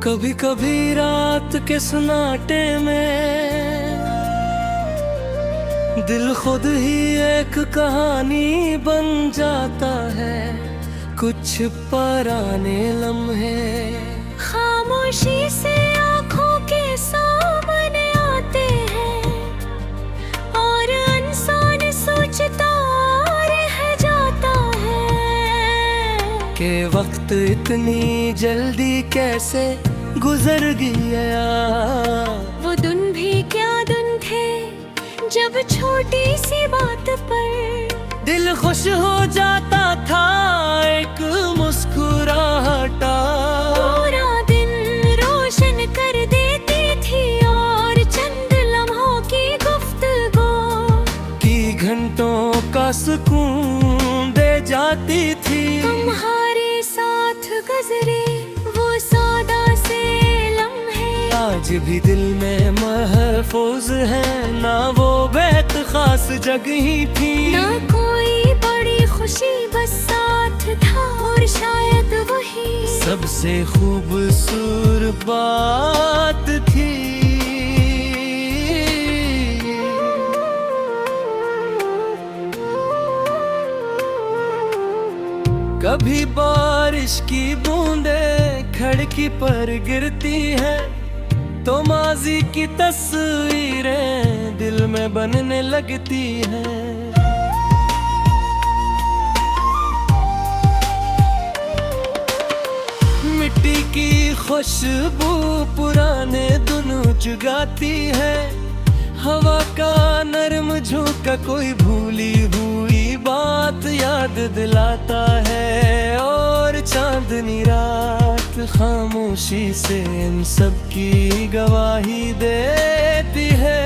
कभी कभी रात के सन्नाटे में दिल खुद ही एक कहानी बन जाता है। कुछ पुराने लम्हे खामोशी से आंखों के सामने आते हैं और इंसान सोचता रह जाता है कि वक्त इतनी जल्दी कैसे गुजर गया। वो दिन भी क्या दिन थे जब छोटी सी बात पर दिल खुश हो जाता था एक मुस्कुराहटा। पूरा दिन रोशन कर देती थी और चंद लम्हों की गुफ्तगू की घंटों का सुकून दे जाती थी। तुम्हारे साथ गुजरे वो सादा से लम्हे आज भी दिल में महफूज है, ना वो बेत खास जगह ही थी। ना कोई बड़ी खुशी बस साथ था और शायद वही सबसे खूबसूरत बात थी। कभी बारिश की बूंदें खिड़की पर गिरती हैं तो माजी की तस्वीरें दिल में बनने लगती हैं। मिट्टी की खुशबू पुराने धुन जगाती है। हवा का नरम झोंका कोई भूली हुई बात याद दिलाता है और चांदनी रात खामोशी से इन सब की गवाही देती है।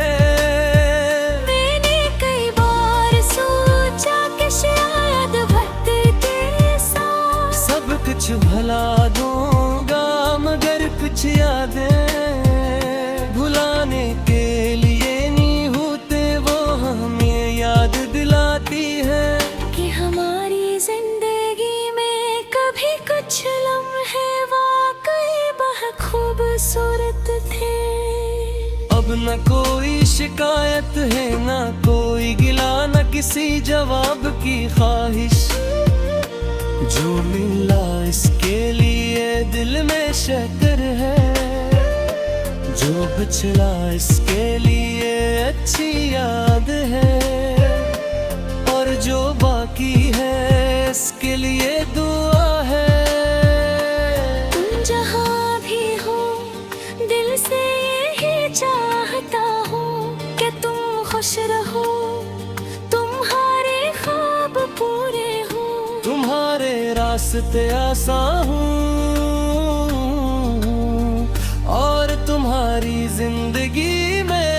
मैंने कई बार सोचा कि शायद वक्त के साथ सब कुछ भुला दूंगा मगर कुछ यादें भुलाने के लिए नहीं होते। वो हमें याद दिलाती है कि हमारी जिंदगी में कभी कुछ लम्हे वाकई बहुत खूबसूरत थे। अब न कोई शिकायत है, ना कोई गिला, न किसी जवाब की ख्वाहिश। जो मिला इसके लिए दिल में शक्र है, जो पिछला इसके लिए अच्छी याद है और जो बाकी है इसके लिए दुआ है। तुम जहाँ भी हो दिल से यही चाहता हूँ कि तुम खुश रहो, तुम्हारे ख्वाब पूरे हो, तुम्हारे रास्ते आसान हूँ और तुम्हारी जिंदगी में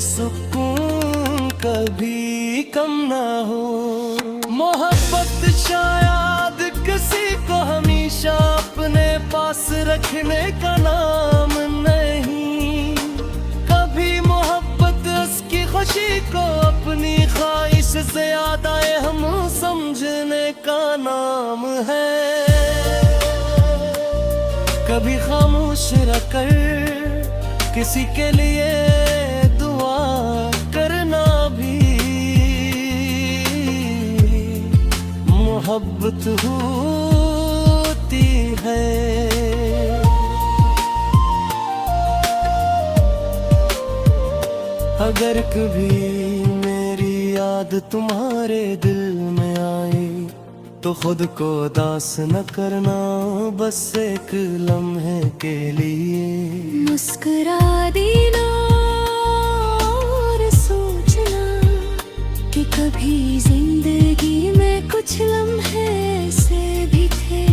सुकून कभी कम ना हो। मोहब्बत शायद किसी को हमेशा अपने पास रखने का नाम नहीं। कभी मोहब्बत उसकी खुशी को अपनी ख्वाहिश से ज्यादा हम समझने का नाम है। कभी खामोश रहकर किसी के लिए दुआ करना भी मोहब्बत होती है। अगर कभी मेरी याद तुम्हारे दिल में आए तो खुद को उदास न करना, बस एक लम्हे के लिए मुस्कुरा देना और सोचना कि कभी जिंदगी में कुछ लम्हे ऐसे भी थे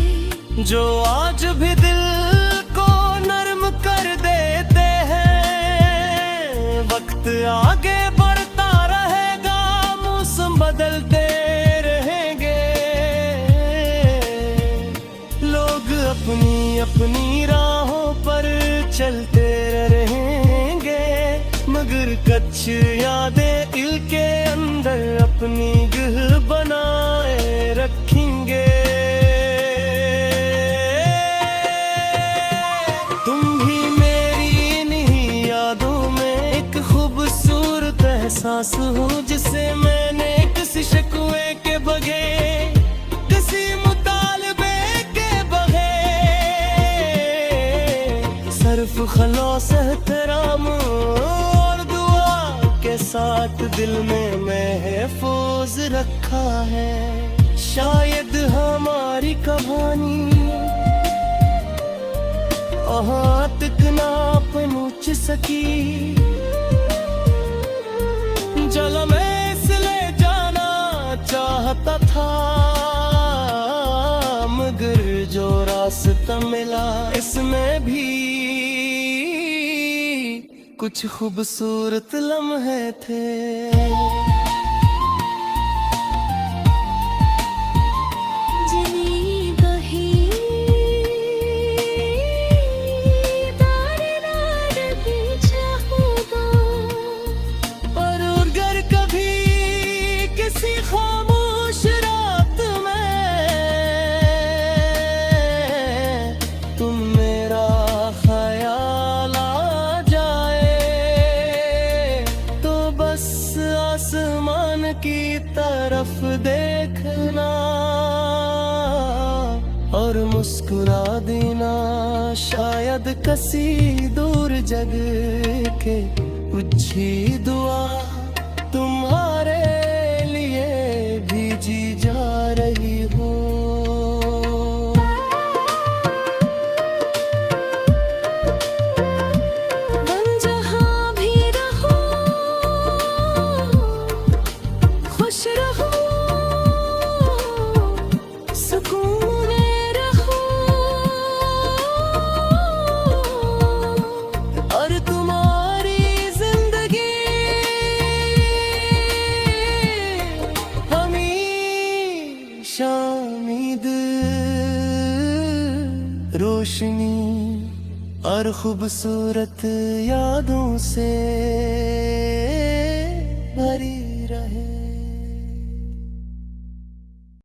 जो आज भी दिल को नरम कर देते हैं। वक्त आगे बढ़ता रहेगा, मौसम बदलते रहेंगे, लोग अपनी अपनी राहों पर चलते रहेंगे, मगर कुछ यादें दिल के अंदर अपनी गह बनाए रखेंगे। सांस हूँ जिसे मैंने किसी शिकवे के बगैर, किसी मुतालबे के बगैर, सिर्फ खलौस एहतराम और दुआ के साथ दिल में महफूज रखा है। शायद हमारी कहानी वहाँ तक ना पहुँच सकी, चलो मैं इसलिए जाना चाहता था, मगर जो रास्ता मिला इसमें भी कुछ खूबसूरत लम्हे थे। खामोश रात में तुम मेरा ख्याल आ जाए, तो बस आसमान की तरफ देखना और मुस्कुरा देना। शायद किसी दूर जगह के पूछी दुआ तुम्हारे जी जा रही हो। तुम जहाँ भी रहो खुश रहो, सुकून में रहो, और तुम्हारी जिंदगी शामिद रोशनी और खूबसूरत यादों से भरी